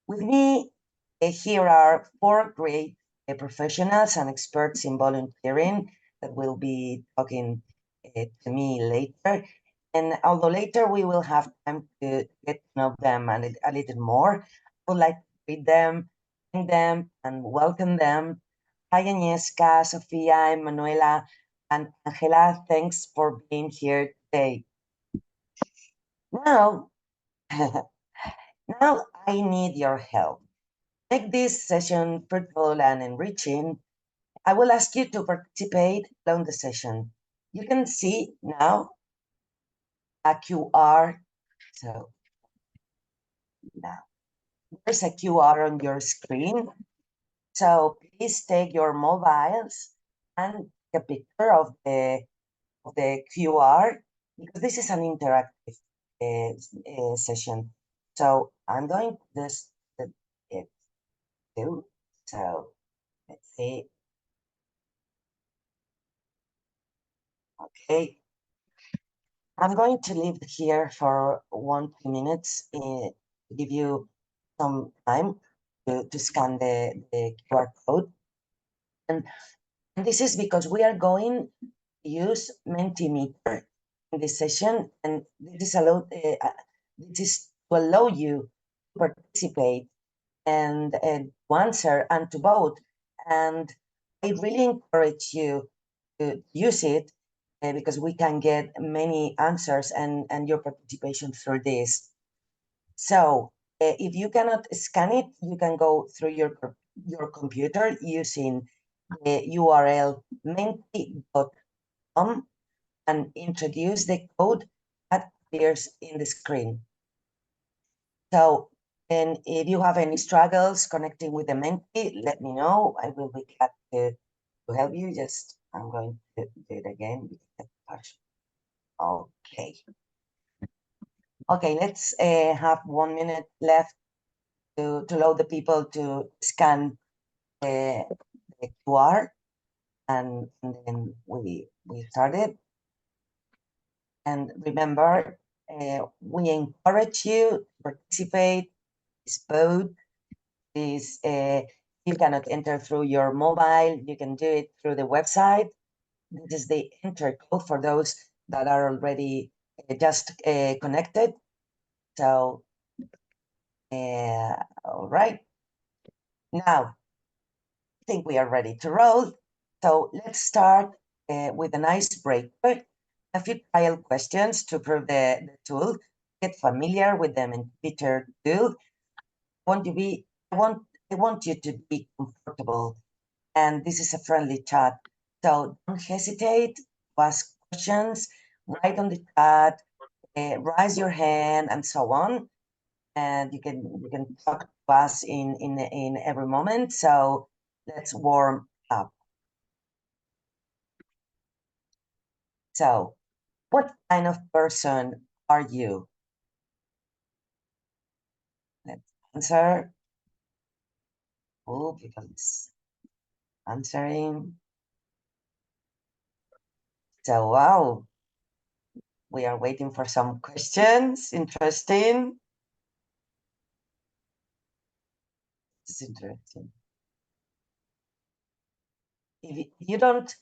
With me here are 4 great professionals and experts in volunteering that will be talking to me later. And although later we will have time to get to know them a little more, I would like to greet them, thank them, and welcome them. Hi, Agnieszka, Sofia, Emanuela, and Angela. Thanks for being here today. Now, now I need your help. Make this session fruitful and enriching. I will ask you to participate along the session. You can see now a QR. So now there's a QR on your screen. So please take your mobiles and take a picture of the QR, because this is an interactive session. So I'm going to just do. So let's see. Okay. I'm going to leave here for 1-2 minutes to give you some time to scan the QR code. And this is because we are going to use Mentimeter in this session, and this is to allow you to participate and to answer and to vote. And I really encourage you to use it because we can get many answers and your participation through this. So if you cannot scan it, you can go through your computer using the URL menti.com and introduce the code that appears in the screen. So, and if you have any struggles connecting with the Menti, let me know. I will be glad to help you. Just, I'm going to do it again. Okay. Okay, let's have 1 minute left to allow the people to scan the QR, and then we started. And remember, we encourage you to participate, vote. Please, you cannot enter through your mobile, you can do it through the website. This is the enter code for those that are already just connected. So, all right. Now, I think we are ready to roll. So let's start with an icebreaker, a few trial questions to prove the tool, get familiar with the Mentimeter tool. I want you to be comfortable, and this is a friendly chat. So don't hesitate to ask questions, write on the chat, raise your hand, and so on. And you can talk to us in every moment. So let's warm up. So, what kind of person are you? Let's answer. Oh, because answering. So, wow, we are waiting for some questions. Interesting. It's interesting. If you don't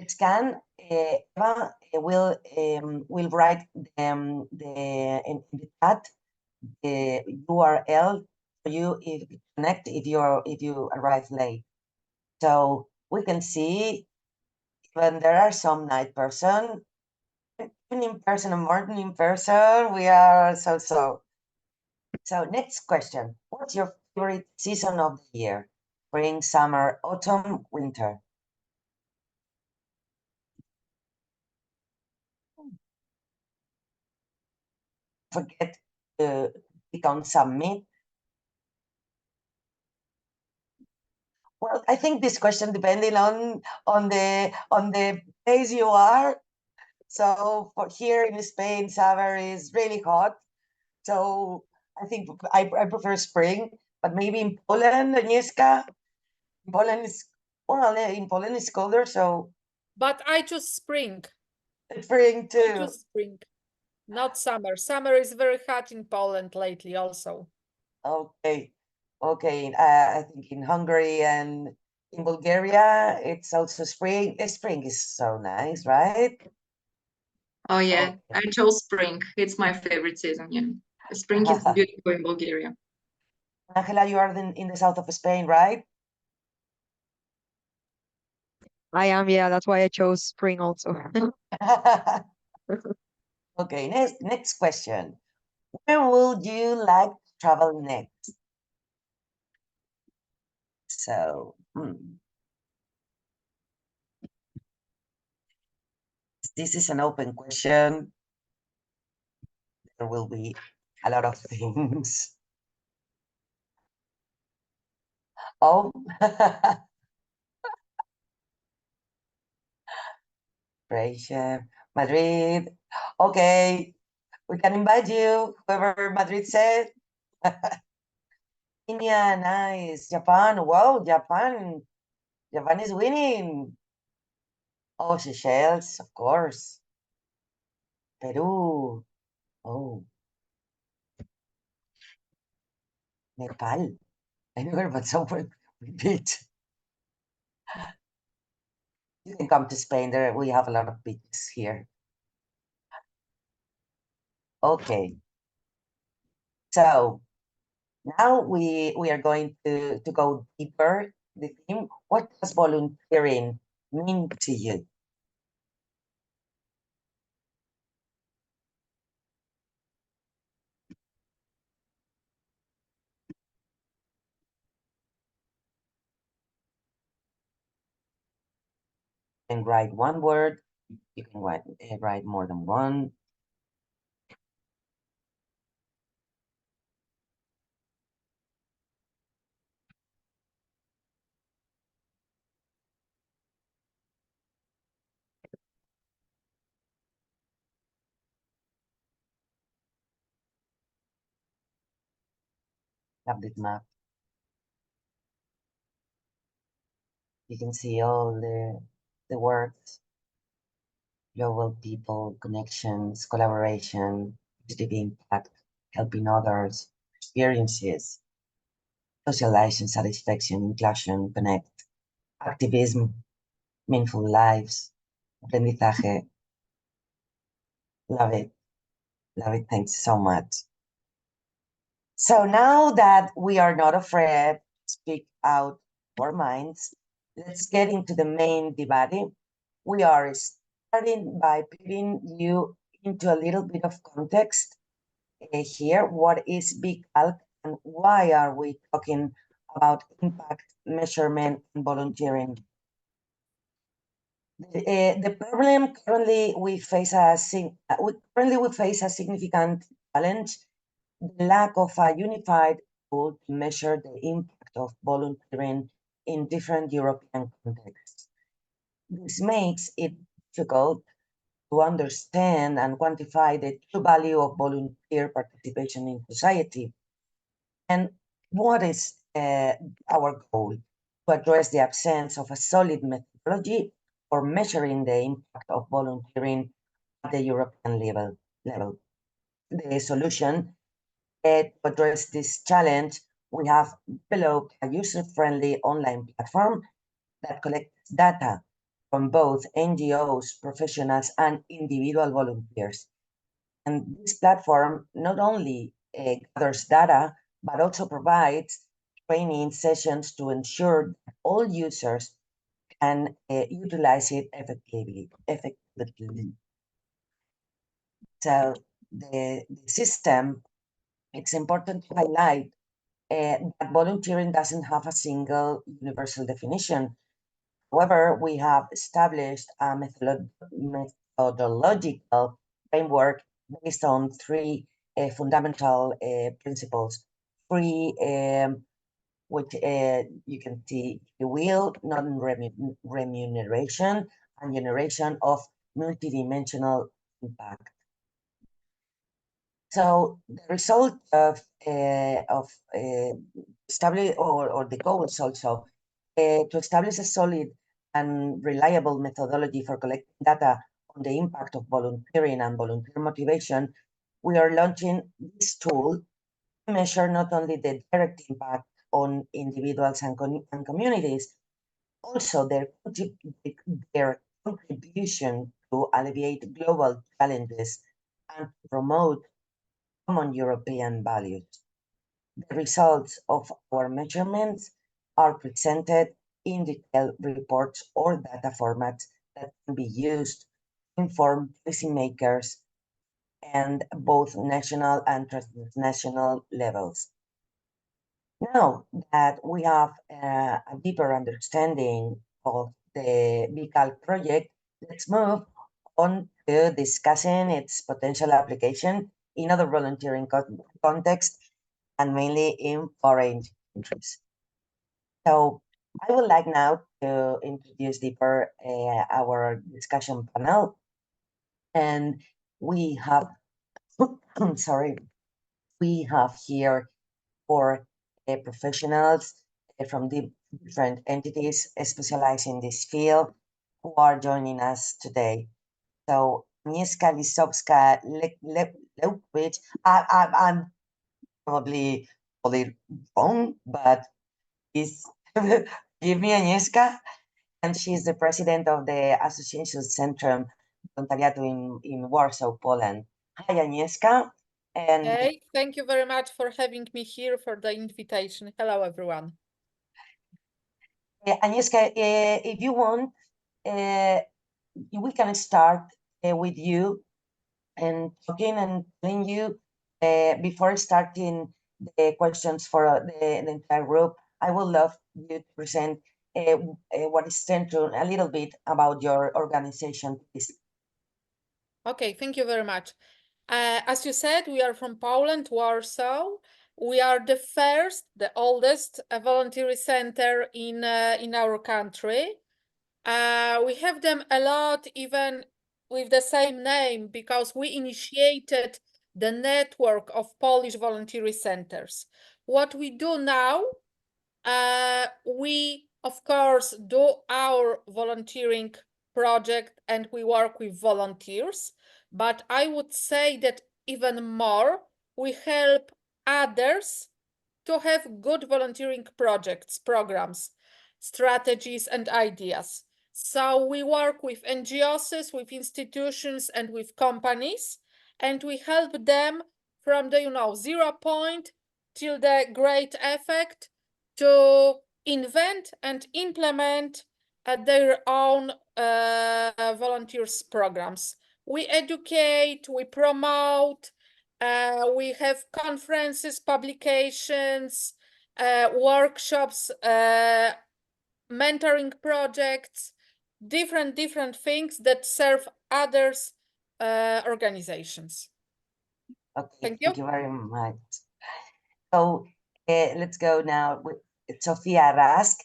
scan, Eva will write in the chat the URL for you if you connect if you arrive late. So we can see when there are some night person, evening person, and morning person. We are so. So next question: what's your favorite season of the year? Spring, summer, autumn, winter? Forget to click on submit. Well, I think this question depending on the place you are. So for here in Spain, summer is really hot. So I think I prefer spring, but maybe in Poland, Agnieszka, Poland is in Poland it's colder, so. But I choose spring. Spring too. I choose spring, not summer. Summer is very hot in Poland lately also. Okay. Okay. I think in Hungary and in Bulgaria, it's also spring. Spring is so nice, right? Oh yeah, Okay. I chose spring. It's my favorite season. Yeah, spring is beautiful in Bulgaria. Angela, you are in the south of Spain, right? I am, yeah, that's why I chose spring also. Okay, next question. Where would you like to travel next? So, this is an open question. There will be a lot of things. Oh, Croatia, Madrid. Okay, we can invite you, whoever Madrid said. India, nice. Japan, wow, Japan. Japan is winning. Oh, Seychelles, of course. Peru. Oh, Nepal. I never but somewhere with beach. You can come to Spain. There we have a lot of beaches here. Okay. So now we are going to go deeper. The theme, what does volunteering mean to you? You can write one word. You can write more than one. Have this map. You can see all the words, global people, connections, collaboration, positive impact, helping others, experiences, socialization, satisfaction, inclusion, connect, activism, meaningful lives, aprendizaje. Love it. Love it. Thanks so much. So now that we are not afraid to speak out our minds, let's get into the main debate. We are starting by putting you into a little bit of context here. What is V-CALC and why are we talking about impact measurement and volunteering? The problem currently we face a significant challenge: the lack of a unified tool to measure the impact of volunteering in different European contexts. This makes it difficult to understand and quantify the true value of volunteer participation in society. And what is our goal? To address the absence of a solid methodology for measuring the impact of volunteering at the European level. The solution to address this challenge, we have developed a user-friendly online platform that collects data from both NGOs, professionals, and individual volunteers. And this platform not only gathers data, but also provides training sessions to ensure that all users can utilize it effectively. So the system, it's important to highlight that volunteering doesn't have a single universal definition. However, we have established a methodological framework based on three fundamental principles. Free, which you can see the will, non-remuneration, and generation of multidimensional impact. So the result of establish or the goals also to establish a solid and reliable methodology for collecting data on the impact of volunteering and volunteer motivation, we are launching this tool measure not only the direct impact on individuals and communities, also their contribution to alleviate global challenges and promote common European values. The results of our measurements are presented in detailed reports or data formats that can be used to inform policymakers and both national and transnational levels. Now that we have a deeper understanding of the V-CALC project, let's move on to discussing its potential application in other volunteering contexts and mainly in foreign countries. So I would like now to introduce deeper our discussion panel. And we have, sorry, we have here 4 professionals from different entities specialized in this field who are joining us today. So Agnieszka Lisowska-Lewicz, I'm probably wrong, but please give me Agnieszka. And she's the president of the Association Centrum Wolontariatu in Warsaw, Poland. Hi, Agnieszka. And Hey, thank you very much for having me here, for the invitation. Hello, everyone. Agnieszka, if you want, we can start with you and talking and telling you before starting the questions for the entire group. I would love you to present what is Centrum, a little bit about your organization, please. Okay, thank you very much. As you said, we are from Poland, Warsaw. We are the first, the oldest voluntary center in our country. We have them a lot, even with the same name, because we initiated the network of Polish voluntary centers. What we do now, we of course do our volunteering project and we work with volunteers, but I would say that even more, we help others to have good volunteering projects, programs, strategies, and ideas. So we work with NGOs, with institutions, and with companies, and we help them from the 0 point till the great effect to invent and implement their own volunteers programs. We educate, we promote, we have conferences, publications, workshops, mentoring projects, different things that serve others organizations. Okay, Thank thank you very much. So let's go now with Sofia Rask.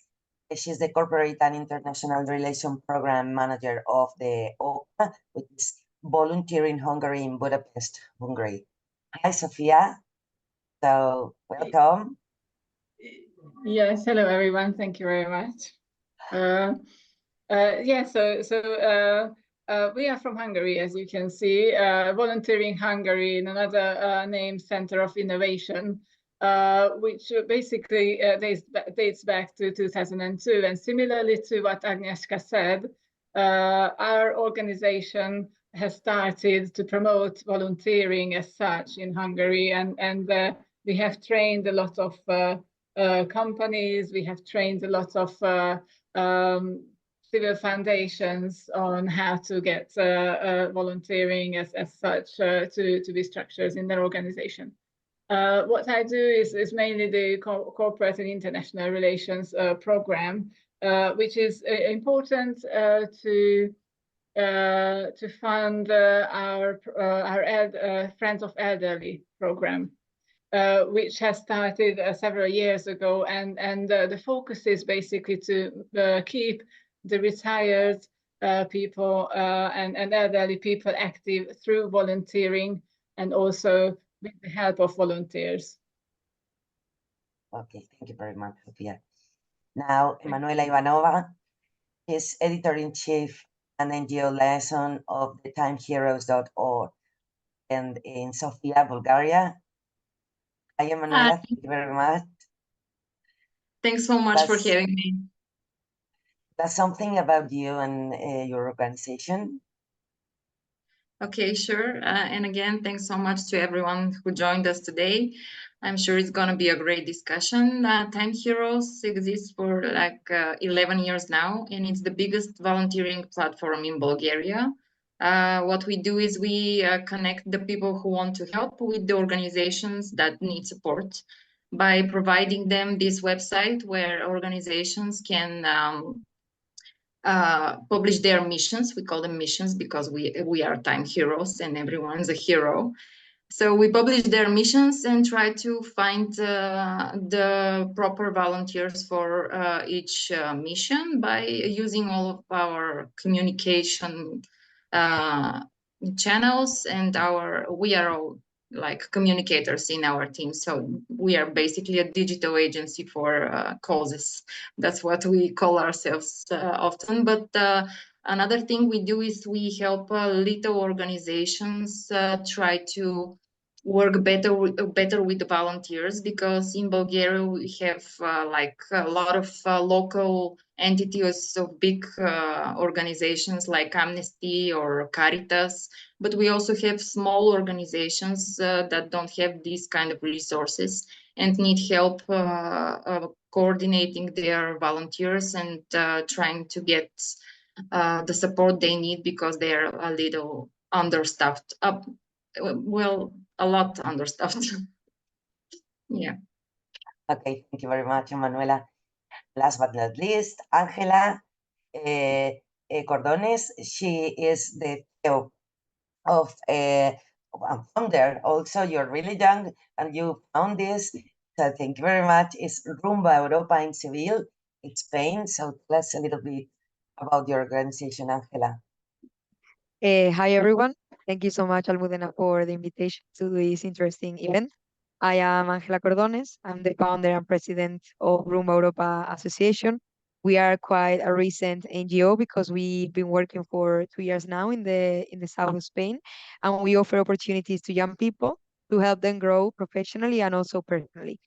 She's the Corporate and International Relation Program Manager of the OPA, which is Volunteering Hungary in Budapest, Hungary. Hi, Sofia. So welcome. Yes, hello everyone. Thank you very much. We are from Hungary, as you can see. Volunteering Hungary, another name, Center of Innovation, which basically dates back to 2002. And similarly to what Agnieszka said, our organization has started to promote volunteering as such in Hungary, and we have trained a lot of companies. We have trained a lot of civil foundations on how to get volunteering as such to be structures in their organization. What I do is mainly the corporate and international relations program, which is important to fund our Friends of Elderly program, which has started several years ago, and the focus is basically to keep the retired people and elderly people active through volunteering and also with the help of volunteers. Okay, thank you very much, Sofia. Now, Emanuela Ivanova is Editor-in-Chief and NGO liaison of the TimesHeroes.org and in Sofia, Bulgaria. Hi, Emanuela. Thank you very much. Thanks so much for That's- having me. That's something about you and your organization. Okay, sure. And again, thanks so much to everyone who joined us today. I'm sure it's going to be a great discussion. TimesHeroes exists for like 11 years now, and it's the biggest volunteering platform in Bulgaria. What we do is we connect the people who want to help with the organizations that need support by providing them this website where organizations can publish their missions. We call them missions because we are time heroes and everyone's a hero. So we publish their missions and try to find the proper volunteers for each mission by using all of our communication channels, and we are all like communicators in our team. So we are basically a digital agency for causes. That's what we call ourselves often. But another thing we do is we help little organizations try to work better with the volunteers, because in Bulgaria we have like a lot of local entities of big organizations like Amnesty or Caritas, but we also have small organizations that don't have these kind of resources and need help coordinating their volunteers and trying to get the support they need because they're a little understaffed. Well, a lot understaffed. Yeah. Okay, thank you very much, Emanuela. Last but not least, Angela Cordones. She is the CEO of a founder. Also, you're really young and you found this. So thank you very much. It's Rumbo Europa in Seville, in Spain. So tell us a little bit about your organization, Angela. Hi, everyone. Thank you so much, Almudena, for the invitation to this interesting event. I am Angela Cordones. I'm the founder and president of Rumba Europa Association. We are quite a recent NGO because we've been working for 2 years now in the south of Spain, and we offer opportunities to young people to help them grow professionally and also personally.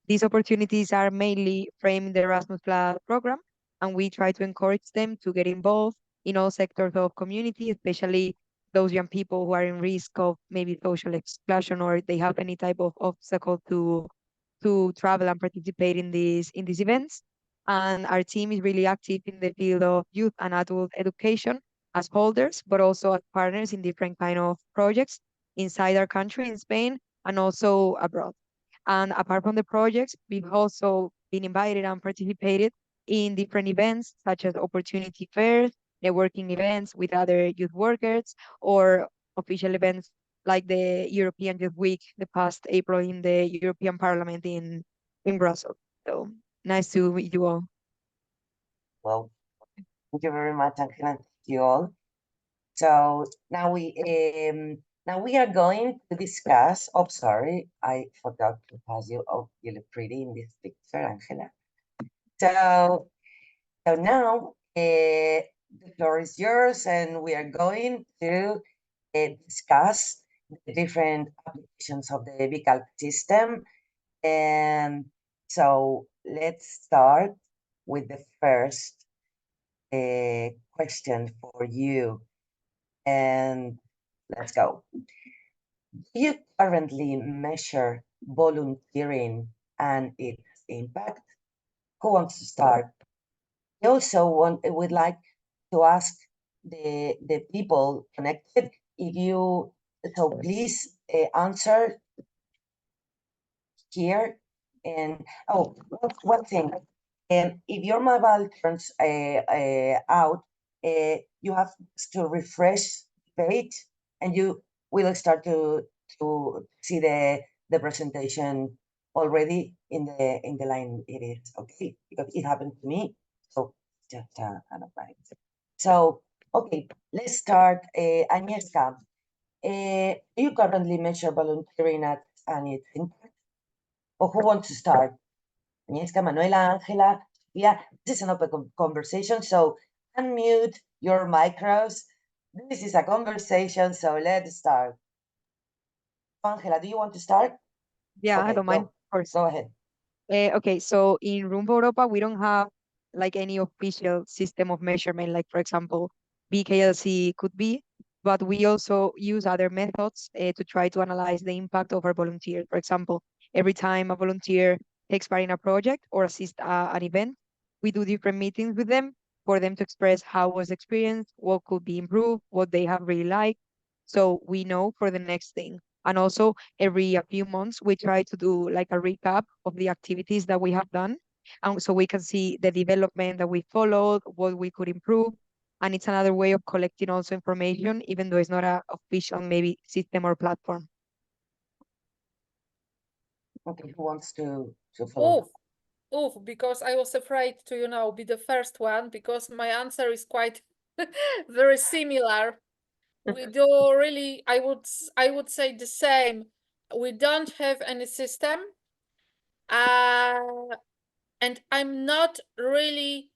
These opportunities are mainly framed in the Erasmus Plus program, and we try to encourage them to get involved in all sectors of community, especially those young people who are in risk of maybe social exclusion or they have any type of obstacle to travel and participate in these events. And our team is really active in the field of youth and adult education as holders, but also as partners in different kind of projects inside our country in Spain and also abroad. And apart from the projects, we've also been invited and participated in different events such as opportunity fairs, networking events with other youth workers, or official events like the European Youth Week the past April in the European Parliament in Brussels. So nice to meet you all. Well, thank you very much, Angela. Thank you all. So now we are going to discuss. Oh, sorry, I forgot to pass you. Oh, you look pretty in this picture, Angela. So now the floor is yours, and we are going to discuss the different applications of the V-CALC system. And so let's start with the first question for you. And let's go. Do you currently measure volunteering and its impact? Who wants to start? I also would like to ask the people connected if you, so please answer here. And oh, one thing, if your mobile turns out, you have to refresh the page, and you will start to see the presentation already in the line it is. Okay, because it happened to me. So just an advice. So okay, let's start. Agnieszka, do you currently measure volunteering and its impact? Or who wants to start? Agnieszka, Manuela, Angela, Sofia. This is an open conversation, so unmute your micros. This is a conversation, so let's start. Angela, do you want to start? Yeah, I Okay, don't mind. go. Of course. Go ahead. Okay, so in Rumbo Europa, we don't have like any official system of measurement, like for example, V-CALC could be, but we also use other methods to try to analyze the impact of our volunteers. For example, every time a volunteer takes part in a project or assist an event, we do different meetings with them for them to express how was the experience, what could be improved, what they have really liked, so we know for the next thing. And also every a few months, we try to do like a recap of the activities that we have done. And so we can see the development that we followed, what we could improve. And it's another way of collecting also information, even though it's not a official maybe system or platform. Okay, who wants to follow? Because I was afraid to, be the first one, because my answer is quite very similar. We do really, I would say the same. We don't have any system. And I'm not really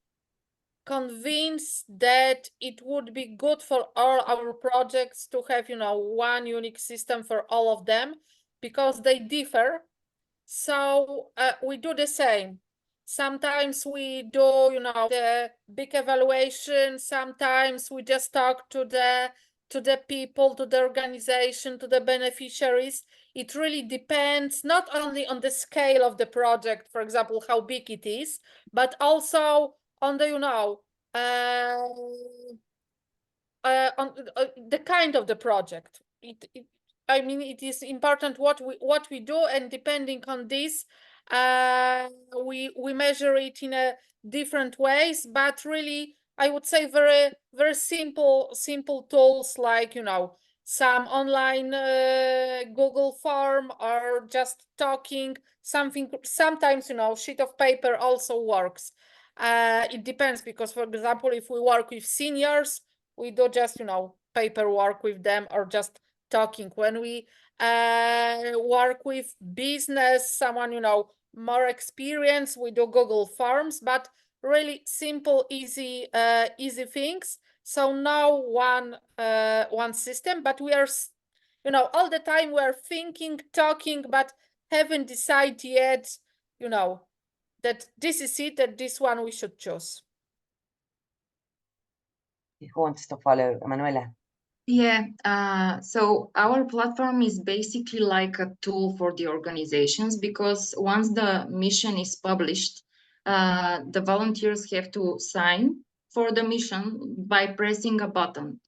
convinced that it would be good for all our projects to have, one unique system for all of them, because they differ. So we do the same. Sometimes we do, the big evaluation. Sometimes we just talk to the people, to the organization, to the beneficiaries. It really depends not only on the scale of the project, for example, how big it is, but also on the, on the kind of the project. I mean, it is important what we do, and depending on this, we measure it in a different ways. But really, I would say very very simple tools like some online Google form, or just talking something. Sometimes sheet of paper also works. It depends, because for example, if we work with seniors, we do just paperwork with them, or just talking. When we work with business, someone more experienced, we do Google Forms, but really simple, easy things. So now one system, but we are all the time we are thinking, talking, but haven't decided yet that this is it, that this one we should choose. Who wants to follow? Emanuela. Yeah, so our platform is basically like a tool for the organizations, because once the mission is published, the volunteers have to sign for the mission by pressing a button.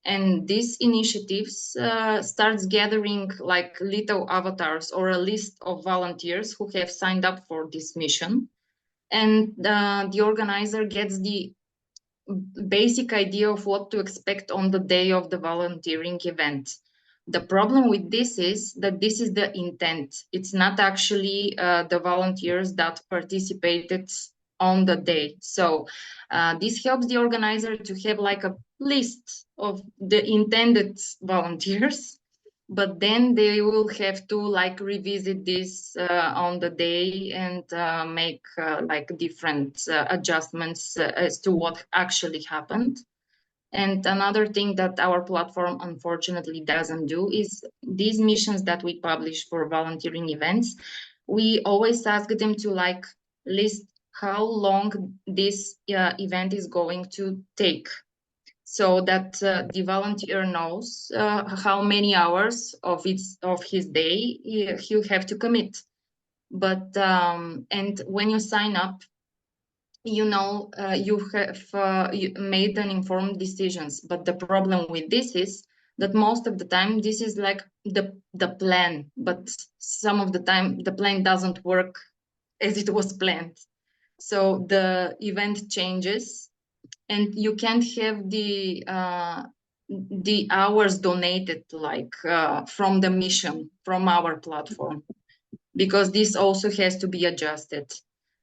And these initiatives starts gathering like little avatars or a list of volunteers who have signed up for this mission. And the organizer gets the basic idea of what to expect on the day of the volunteering event. The problem with this is that this is the intent. It's not actually the volunteers that participated on the day. So this helps the organizer to have like a list of the intended volunteers, but then they will have to like revisit this on the day and make like different adjustments as to what actually happened. And another thing that our platform unfortunately doesn't do is these missions that we publish for volunteering events, we always ask them to like list how long this event is going to take, so that the volunteer knows how many hours of his day he'll have to commit. But and when you sign up, you have you made an informed decisions. But the problem with this is that most of the time this is like the plan, but some of the time the plan doesn't work as it was planned. So the event changes, and you can't have the hours donated like from the mission from our platform, because this also has to be adjusted.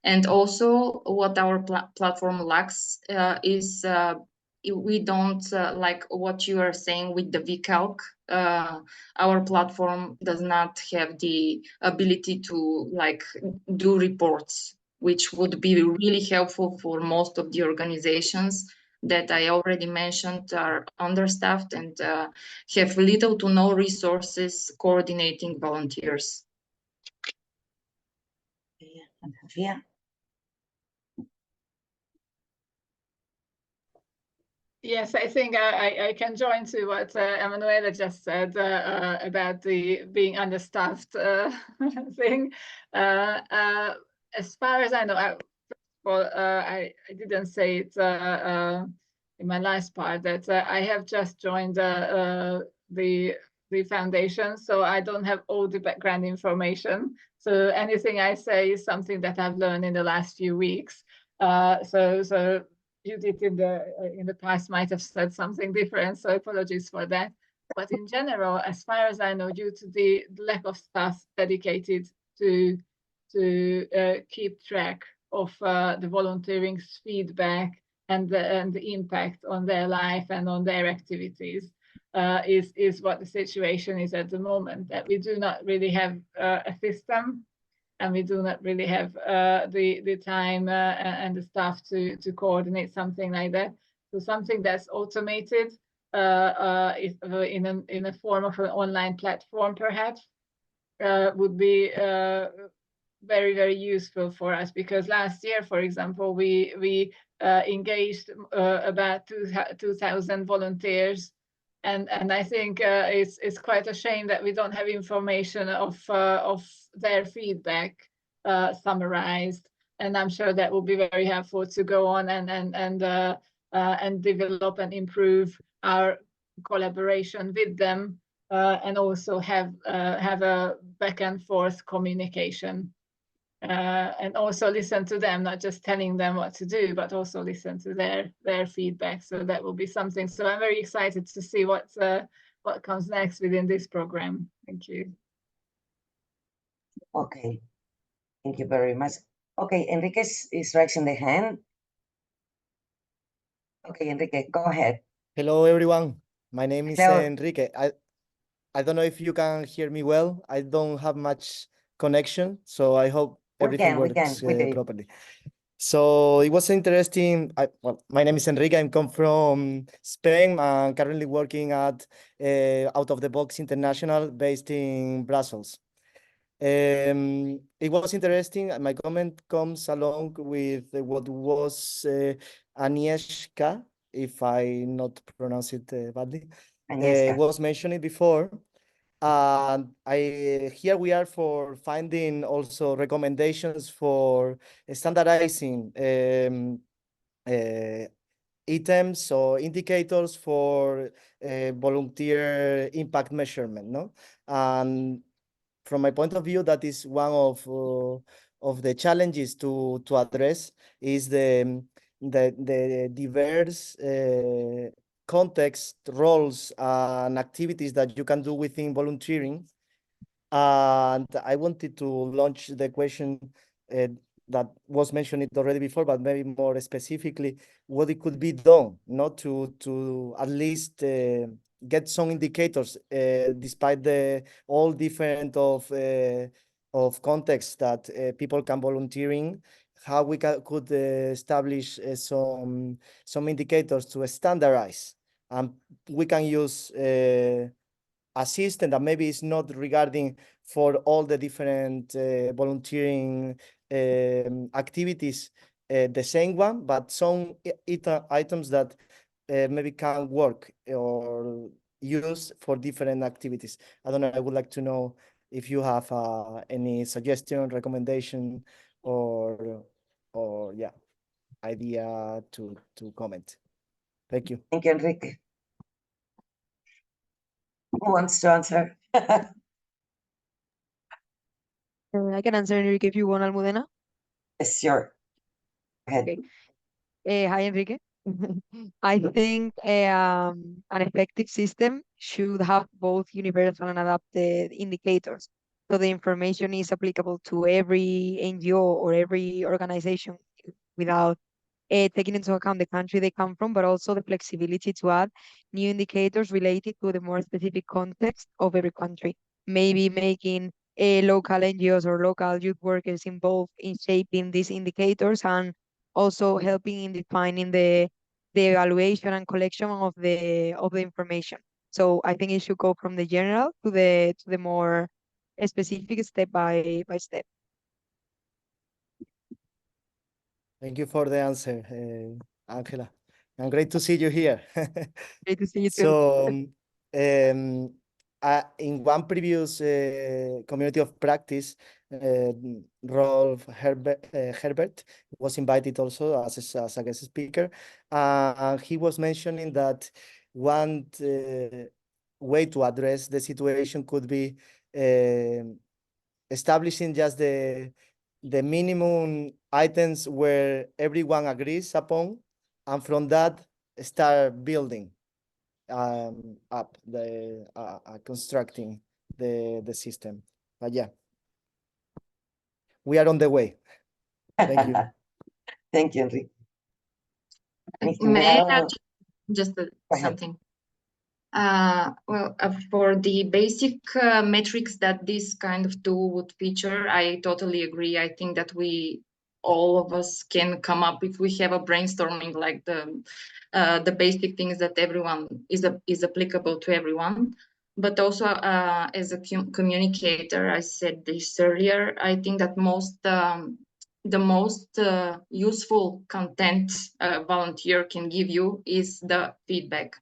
And also what our platform lacks is we don't like what you are saying with the V-CALC. Our platform does not have the ability to like do reports, which would be really helpful for most of the organizations that I already mentioned are understaffed and have little to no resources coordinating volunteers. And Sofia? Yes, I think I can join to what Emanuela just said about the being understaffed thing. As far as I know, I didn't say it in my last part that I have just joined the foundation, so I don't have all the background information. So anything I say is something that I've learned in the last few weeks. So Judith in the past might have said something different, so apologies for that. But in general, as far as I know, due to the lack of staff dedicated to keep track of the volunteering's feedback and the impact on their life and on their activities, is what the situation is at the moment. That we do not really have a system, and we do not really have the time and the staff to coordinate something like that. So something that's automated in a form of an online platform, perhaps, would be very, very useful for us, because last year, for example, we engaged about 2,000 volunteers. And I think it's quite a shame that we don't have information of their feedback summarized. And I'm sure that will be very helpful to go on and develop and improve our collaboration with them, and also have a back and forth communication. And also listen to them, not just telling them what to do, but also listen to their feedback. So that will be something. So I'm very excited to see what comes next within this program. Thank you. Okay, thank you very much. Okay, Enrique is raising the hand. Okay, Enrique, go ahead. Hello, everyone. My name is Hello. Enrique. I don't know if you can hear me well. I don't have much connection, so I hope everything works properly. So it was interesting. Well, my name is Enrique. I come from Spain. I'm currently working at Out of the Box International, based in Brussels. It was interesting. My comment comes along with what was Agnieszka, if I not pronounce it badly, was mentioned before. And here we are for finding also recommendations for standardizing items or indicators for volunteer impact measurement, no? And from my point of view, that is one of the challenges to address, is the diverse context, roles, and activities that you can do within volunteering. And I wanted to launch the question that was mentioned already before, but maybe more specifically, what it could be done, not to at least get some indicators, despite the all different of contexts that people can volunteering, how we could establish some indicators to standardize, and we can use a system that maybe is not regarding for all the different volunteering activities the same one, but some items that maybe can work or use for different activities. I don't know, I would like to know if you have any suggestion, recommendation, or yeah, idea to comment. Thank you. Thank you, Enrique. Who wants to answer? I can answer, Enrique, if you want, Almudena. Yes, sure. Go ahead. Okay. Hi, Enrique. I think an effective system should have both universal and adapted indicators. So the information is applicable to every NGO or every organization without taking into account the country they come from, but also the flexibility to add new indicators related to the more specific context of every country. Maybe making local NGOs or local youth workers involved in shaping these indicators, and also helping in defining the evaluation and collection of the information. So I think it should go from the general to the more specific, step by step. Thank you for the answer, Angela. And great to see you here. Great to see you too. So, in one previous community of practice, Rolf Herbert was invited also as a guest speaker. And he was mentioning that one way to address the situation could be establishing just the minimum items where everyone agrees upon, and from that start building up the constructing the system. But yeah, we are on the way. Thank you. Thank you, Enrique. Anything May I else? add just something? Well, for the basic metrics that this kind of tool would feature, I totally agree. I think that all of us can come up if we have a brainstorming, like the basic things that everyone is applicable to everyone. But also as a communicator, I said this earlier, I think that the most useful content a volunteer can give you is the feedback.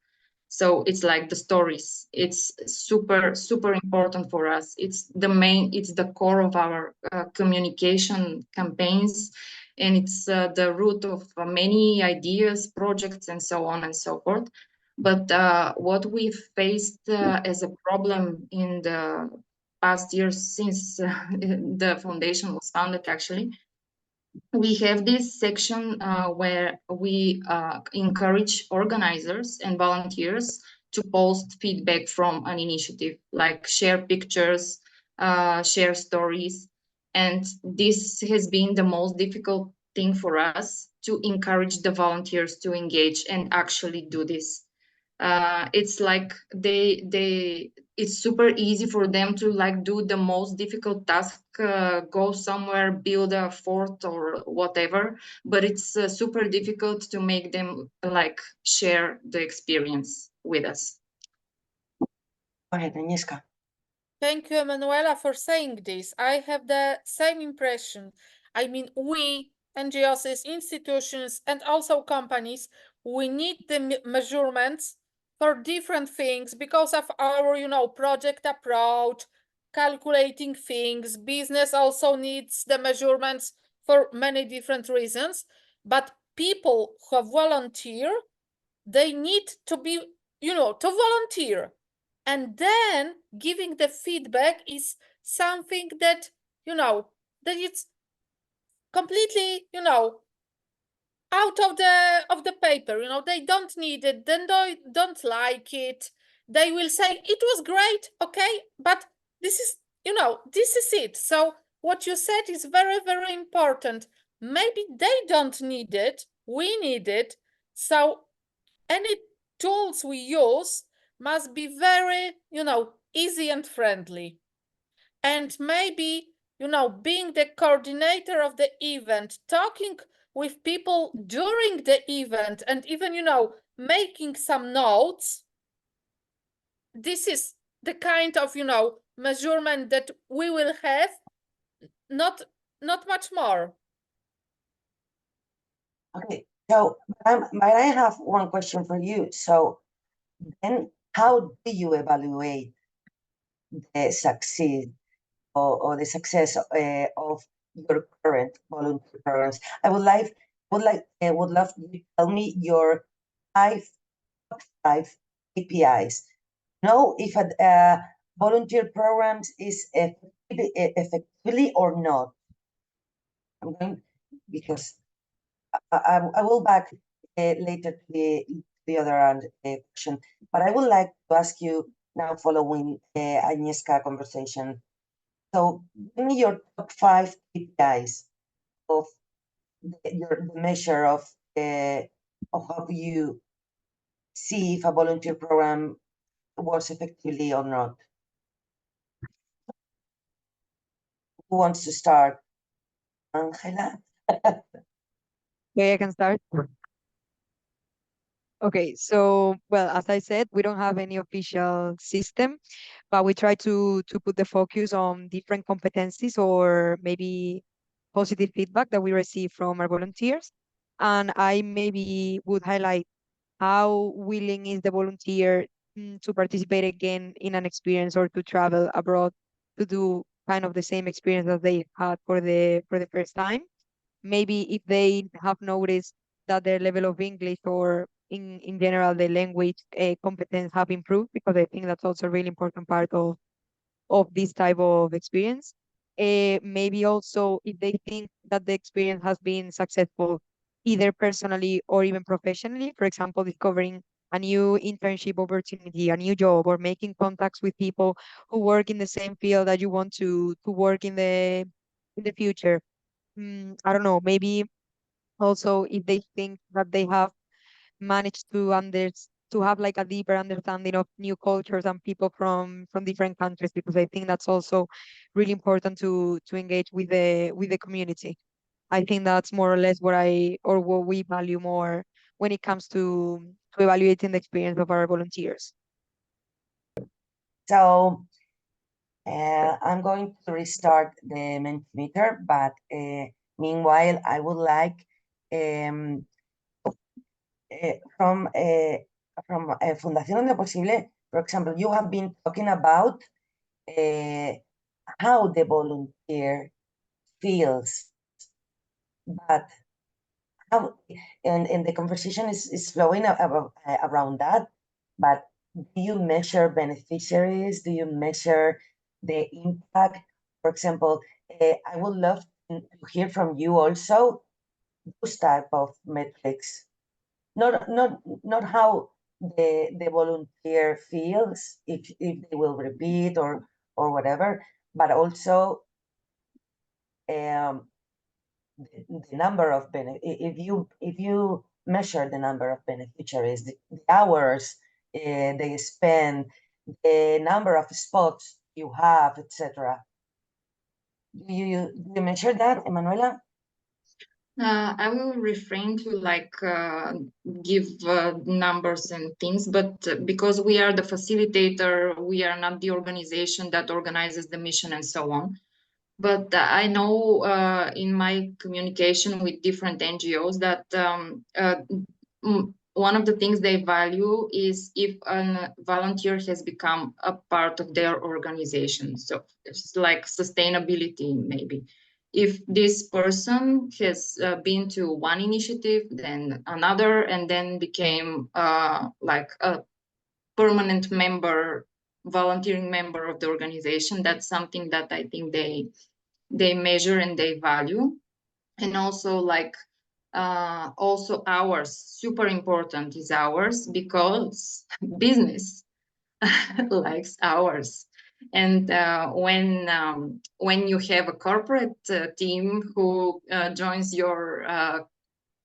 So it's like the stories. It's super important for us. It's the core of our communication campaigns, and it's the root of many ideas, projects, and so on and so forth. But what we've faced as a problem in the past years since the foundation was founded, actually, we have this section where we encourage organizers and volunteers to post feedback from an initiative, like share pictures, share stories. And this has been the most difficult thing for us, to encourage the volunteers to engage and actually do this. It's like it's super easy for them to like do the most difficult task, go somewhere, build a fort or whatever, but it's super difficult to make them like share the experience with us. Go ahead, Agnieszka. Thank you, Emanuela, for saying this. I have the same impression. I mean, we, NGOs, institutions, and also companies, we need the measurements for different things because of our, project approach, calculating things. Business also needs the measurements for many different reasons. But people who volunteer, they need to be, to volunteer. And then giving the feedback is something that, that it's completely, out of the paper. They don't need it, then they don't like it. They will say it was great, okay, but this is, this is it. So what you said is very, very important. Maybe they don't need it, we need it. So any tools we use must be very, easy and friendly. And maybe, being the coordinator of the event, talking with people during the event, and even, making some notes. This is the kind of, measurement that we will have, not much more. Okay, so but I have one question for you. So then how do you evaluate the success or the success of your current volunteer programs? I would love you to tell me your top five KPIs. Know if a volunteer programs is effectively or not. I'm going because I will back later to the other question, but I would like to ask you now, following Agnieszka conversation. So, give me your top five KPIs of the measure of how you see if a volunteer program works effectively or not. Who wants to start? Angela? Okay, I can start. Okay, so, well, as I said, we don't have any official system, but we try to put the focus on different competencies or maybe positive feedback that we receive from our volunteers. And I maybe would highlight how willing is the volunteer to participate again in an experience or to travel abroad to do kind of the same experience that they had for the first time. Maybe if they have noticed that their level of English or in general the language competence have improved, because I think that's also a really important part of this type of experience. Maybe also if they think that the experience has been successful, either personally or even professionally, for example, discovering a new internship opportunity, a new job, or making contacts with people who work in the same field that you want to work in the future. I don't know, maybe also if they think that they have managed to have like a deeper understanding of new cultures and people from different countries, because I think that's also really important to engage with the community. I think that's more or less what we value more when it comes to evaluating the experience of our volunteers. So I'm going to restart the Mentimeter, but meanwhile, I would like from Fundación Hazloposible, for example, you have been talking about how the volunteer feels, but how, and the conversation is flowing around that, but do you measure beneficiaries? Do you measure the impact? For example, I would love to hear from you also those type of metrics. Not how the volunteer feels, if they will repeat or whatever, but also the number of if you measure the number of beneficiaries, the hours they spend, the number of spots you have, etc. Do you measure that, Emanuela? I will refrain to give numbers and things, but because we are the facilitator, we are not the organization that organizes the mission and so on. But I know in my communication with different NGOs that one of the things they value is if a volunteer has become a part of their organization. So it's like sustainability, maybe. If this person has been to one initiative, then another, and then became like a permanent member, volunteering member of the organization, that's something that I think they measure and they value. And also also hours, super important is hours, because business likes hours. And when you have a corporate team who joins your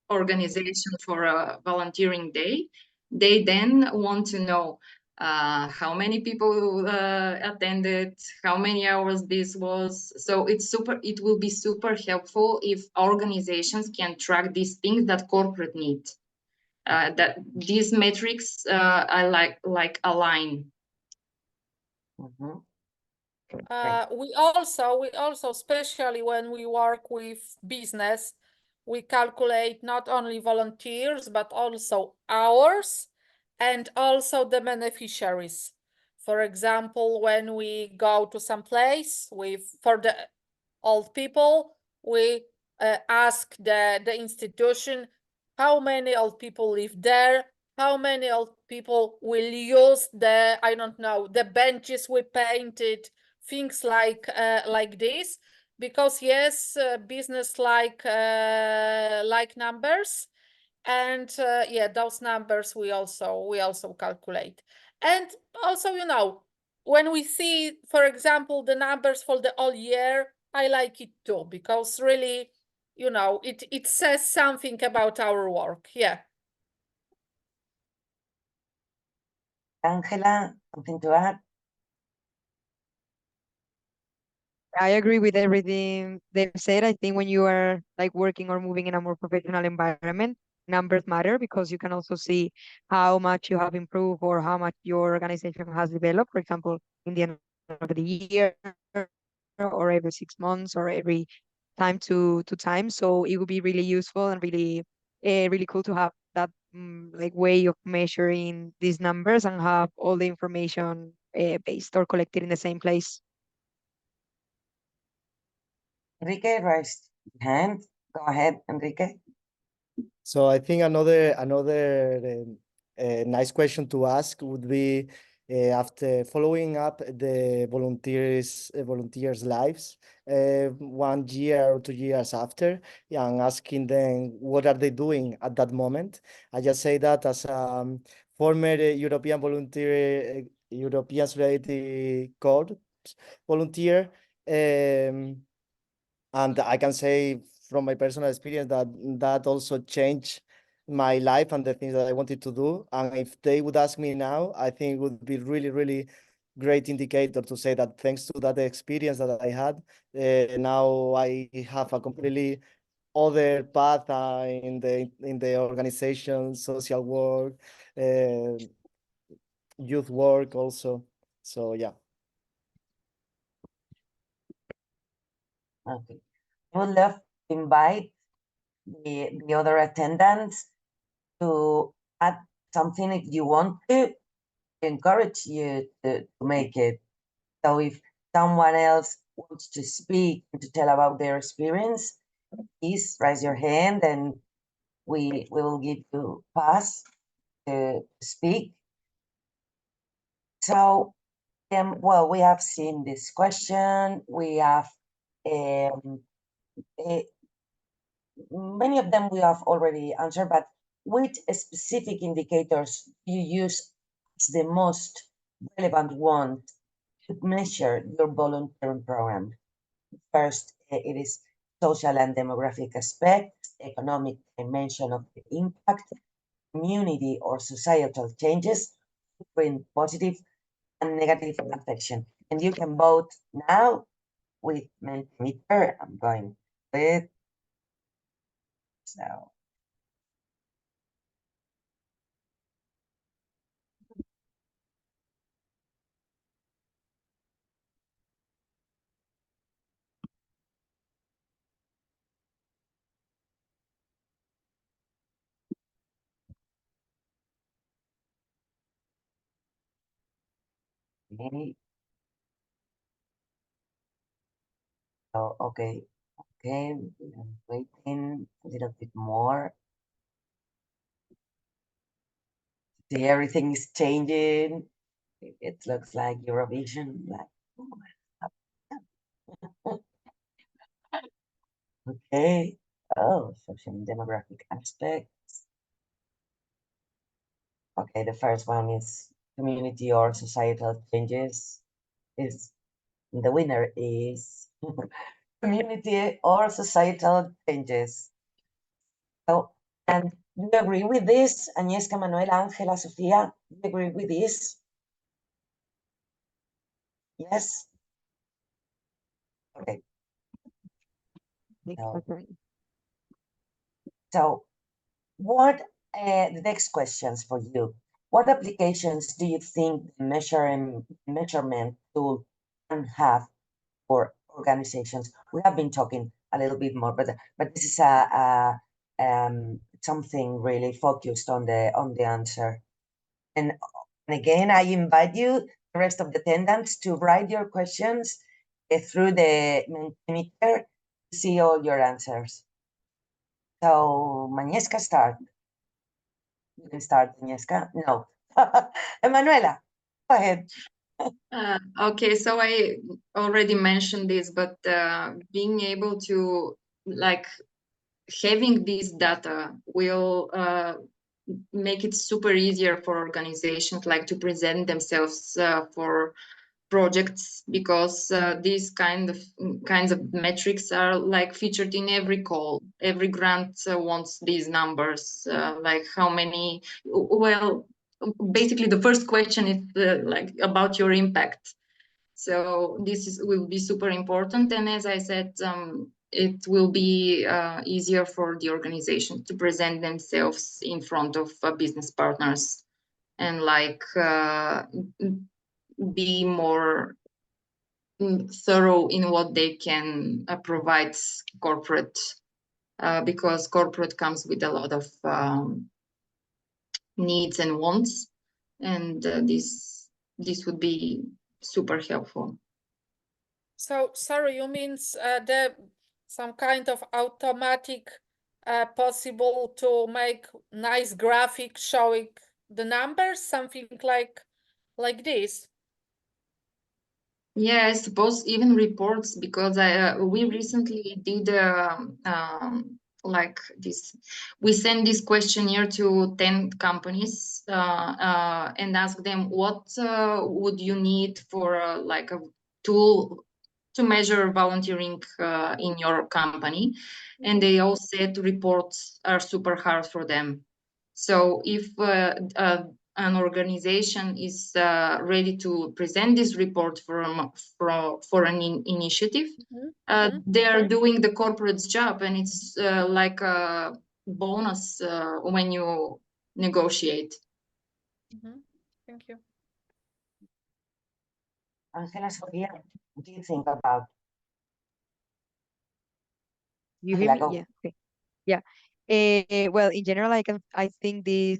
organization for a volunteering day, they then want to know how many people attended, how many hours this was. So it will be super helpful if organizations can track these things that corporate need. That these metrics I like align. Mm-hmm. We also, especially when we work with business, we calculate not only volunteers, but also hours and also the beneficiaries. For example, when we go to some place for the old people, we ask the institution how many old people live there, how many old people will use I don't know, the benches we painted, things like this, because yes, business like numbers, and yeah, those numbers we also calculate. And also, when we see, for example, the numbers for the whole year, I like it too, because really, it says something about our work. Yeah. Angela, something to add? I agree with everything they've said. I think when you are like working or moving in a more professional environment, numbers matter, because you can also see how much you have improved or how much your organization has developed. For example, in the end of the year, or every 6 months, or every time to time. So it would be really useful and really cool to have that like way of measuring these numbers and have all the information based or collected in the same place. Enrique raised his hand. Go ahead, Enrique. So I think another nice question to ask would be after following up the volunteers' lives 1 year or 2 years after, and asking them what are they doing at that moment. I just say that as a former European Solidarity Corps volunteer. And I can say from my personal experience that that also changed my life and the things that I wanted to do. And if they would ask me now, I think it would be really, really great indicator to say that thanks to that experience that I had, now I have a completely other path in the organization, social work, youth work also. So yeah. Okay. I would love to invite the other attendants to add something if you want to encourage you to make it. So if someone else wants to speak and to tell about their experience, please raise your hand and we will give you pass to speak. So, well, we have seen this question. We have many of them we have already answered, but which specific indicators do you use as the most relevant one to measure your volunteering program? First, it is social and demographic aspects, economic dimension of the impact, community or societal changes, between positive and negative affection. And you can vote now with Mentimeter. I'm going with so. Okay. Oh, okay. Okay, I'm waiting a little bit more. See, everything is changing. It looks like Eurovision. Like, okay. Oh, social and demographic aspects. Okay, the first one is community or societal changes. Is the winner is community or societal changes. So, and do you agree with this, Agnieszka, Manuela, Ángela, Sofía? Do you agree with this? Yes? Okay. No. So, what the next questions for you? What applications do you think the measurement tool can have for organizations? We have been talking a little bit more, but this is something really focused on the answer. And again, I invite you, the rest of the attendants, to write your questions through the Mentimeter to see all your answers. So, Agnieszka, start. You can start, Agnieszka. No. Emanuela, go ahead. Okay, so I already mentioned this, but being able to, like, having this data will make it super easier for organizations, like, to present themselves for projects, because these kinds of metrics are, like, featured in every call. Every grant wants these numbers, like how many. Well, basically the first question is like about your impact. So this will be super important, and as I said, it will be easier for the organization to present themselves in front of business partners, and, like, be more thorough in what they can provide corporate, because corporate comes with a lot of needs and wants, and this would be super helpful. So, sorry, you means some kind of automatic possible to make nice graphic showing the numbers, something like this? Yeah, I suppose even reports, because we recently did like this. We sent this questionnaire to 10 companies and asked them what would you need for like a tool to measure volunteering in your company, and they all said reports are super hard for them. So if an organization is ready to present this report for an initiative, they are doing the corporate's job, and it's like a bonus when you negotiate. Thank you. Angela, Sofia, what do you think about? You hear me? Go. Yeah. Okay. Yeah. Well, in general, I think this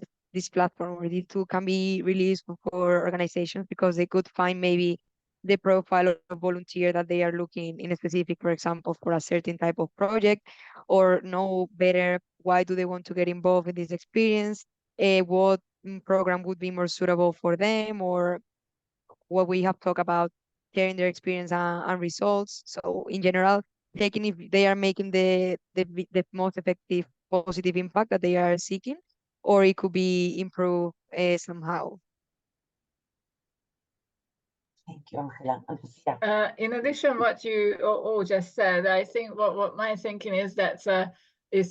platform or these two can be really useful for organizations, because they could find maybe the profile of volunteer that they are looking in a specific, for example, for a certain type of project, or know better why do they want to get involved in this experience, what program would be more suitable for them, or what we have talked about, sharing their experience and results. So in general, taking if they are making the most effective positive impact that they are seeking, or it could be improved somehow. Thank you, Angela. And Sofia. In addition, what you all just said, I think what my thinking is that it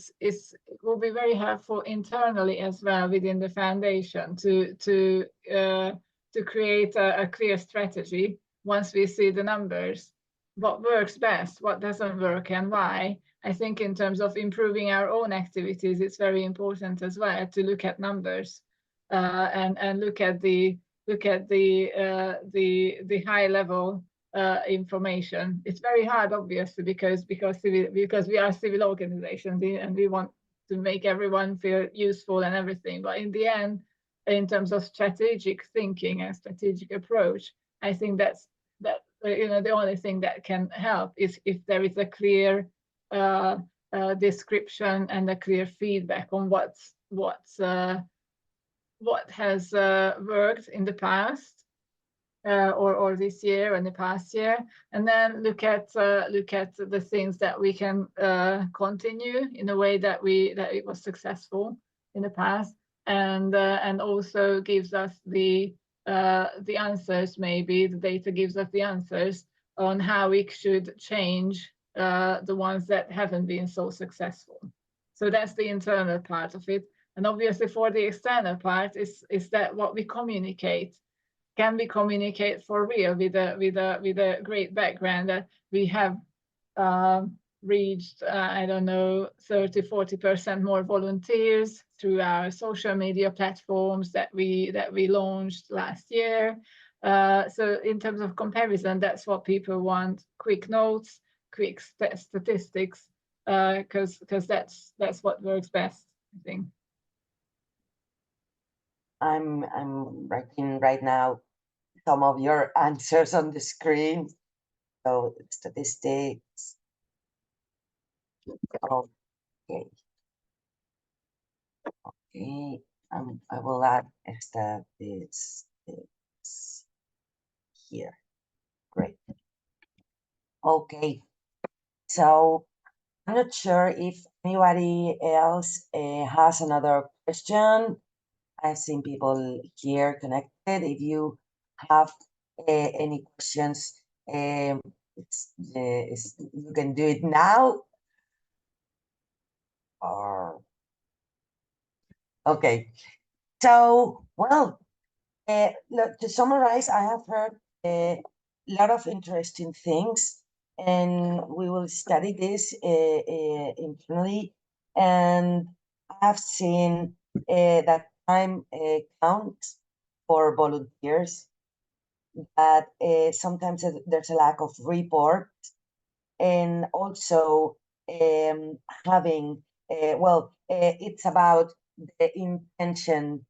will be very helpful internally as well within the foundation to create a clear strategy once we see the numbers, what works best, what doesn't work, and why. I think in terms of improving our own activities, it's very important as well to look at numbers and look at the high level information. It's very hard, obviously, because we are civil organizations and we want to make everyone feel useful and everything. But in the end, in terms of strategic thinking and strategic approach, I think that the only thing that can help is if there is a clear description and a clear feedback on what has worked in the past or this year and the past year, and then look at the things that we can continue in a way that it was successful in the past, and also gives us the answers. Maybe the data gives us the answers on how we should change the ones that haven't been so successful. So that's the internal part of it. And obviously for the external part is that what we communicate, can we communicate for real with a great background that we have reached, I don't know, 30-40% more volunteers through our social media platforms that we launched last year. So in terms of comparison, that's what people want: quick notes, quick statistics, because that's what works best, I think. I'm writing right now some of your answers on the screen. So statistics. Okay. Okay. I will add statistics here. Great. Okay. So I'm not sure if anybody else has another question. I've seen people here connected. If you have any questions, you can do it now. Or okay. So, well, look, to summarize, I have heard a lot of interesting things, and we will study this internally. And I have seen that time counts for volunteers. that sometimes there's a lack of report, and also having, it's about the intention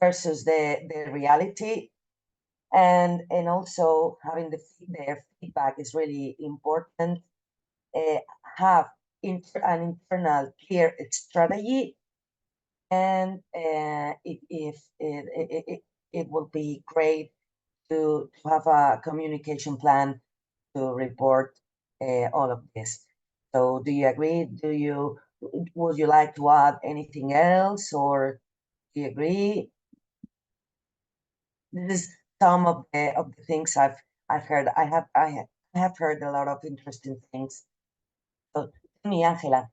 versus the reality, and also having their feedback is really important. Have an internal clear strategy, and it will be great to have a communication plan to report all of this. So do you agree? Would you like to add anything else, or do you agree? This is some of the things I've heard. I have heard a lot of interesting things. So tell me, Angela,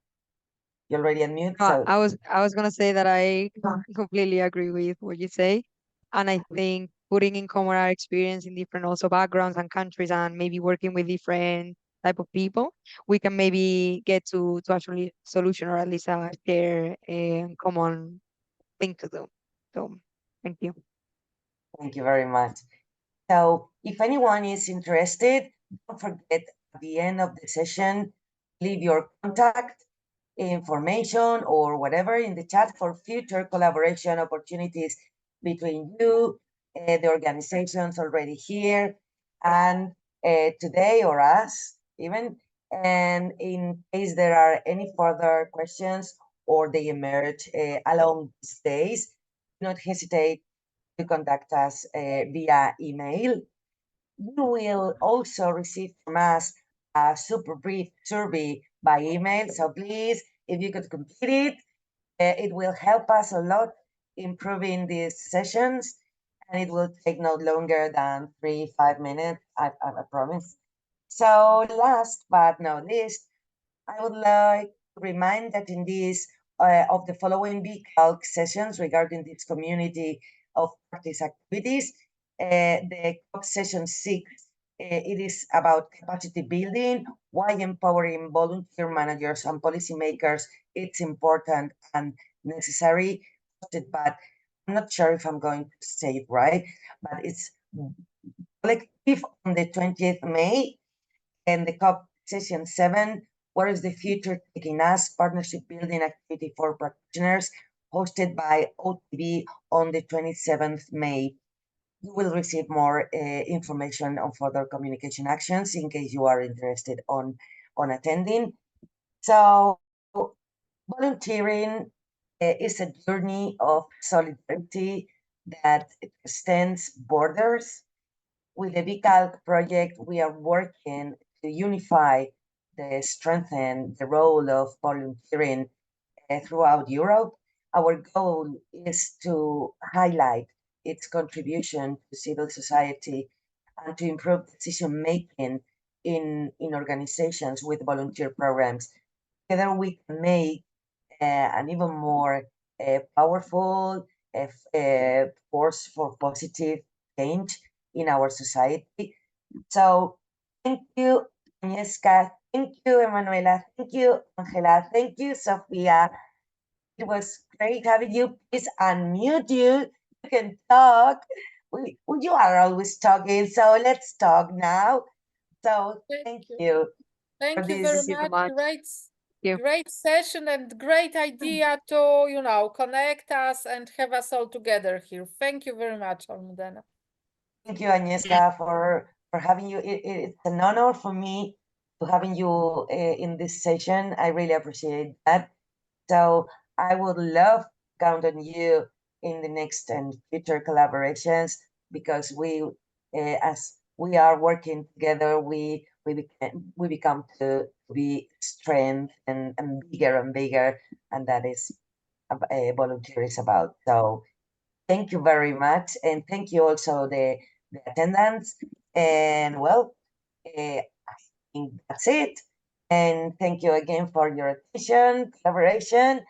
you already unmute. So I was gonna say that I completely agree with what you say, and I think putting in common our experience in different also backgrounds and countries, and maybe working with different type of people, we can maybe get to actually solution, or at least share a common thing to do. So thank you. thank you very much. So if anyone is interested, don't forget at the end of the session, leave your contact information or whatever in the chat for future collaboration opportunities between you, the organizations already here, and today, or us even. And in case there are any further questions or they emerge along these days, do not hesitate to contact us via email. You will also receive from us a super brief survey by email. So please, if you could complete it, it will help us a lot improving these sessions, and it will take no longer than 3-5 minutes, I promise. So last but not least, I would like to remind that in this of the following V-CALC sessions regarding this community of practice activities, the COP session 6, it is about capacity building, why empowering volunteer managers and policymakers it's important and necessary, but I'm not sure if I'm going to say it right, but it's collective on the 20th May, and the COP session 7, where is the future taking us, partnership building activity for practitioners, hosted by OTB on the 27th May. You will receive more information on further communication actions in case you are interested on attending. So volunteering is a journey of solidarity that extends borders. With the V-CALC project, we are working to unify strengthen the role of volunteering throughout Europe. Our goal is to highlight its contribution to civil society and to improve decision making in organizations with volunteer programs. Together we can make an even more powerful force for positive change in our society. So thank you, Agnieszka. Thank you, Emanuela. Thank you, Angela. Thank you, Sofia. It was great having you. Please unmute you. You can talk. You are always talking, so let's talk now. So thank you. Thank you this. very much. you. Great session and great idea to, connect us and have us all together here. Thank you very much, Almudena. Thank you, Agnieszka, for having you. It's an honor for me to having you in this session. I really appreciate that. So I would love to count on you in the next and future collaborations, because as we are working together, we become to be strength and bigger, and that is volunteer is about. So thank you very much, and thank you also the attendance. And well, I think that's it. And thank you again for your attention, collaboration,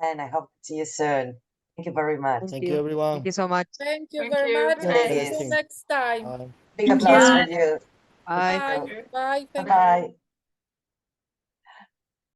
and I hope to see you soon. Thank you very much. Thank you, everyone. Thank you so much. Thank you Thank very you. much. Bye. See you next time. Bye. Big applause for you. Bye. Bye. Bye. Thank you. Bye.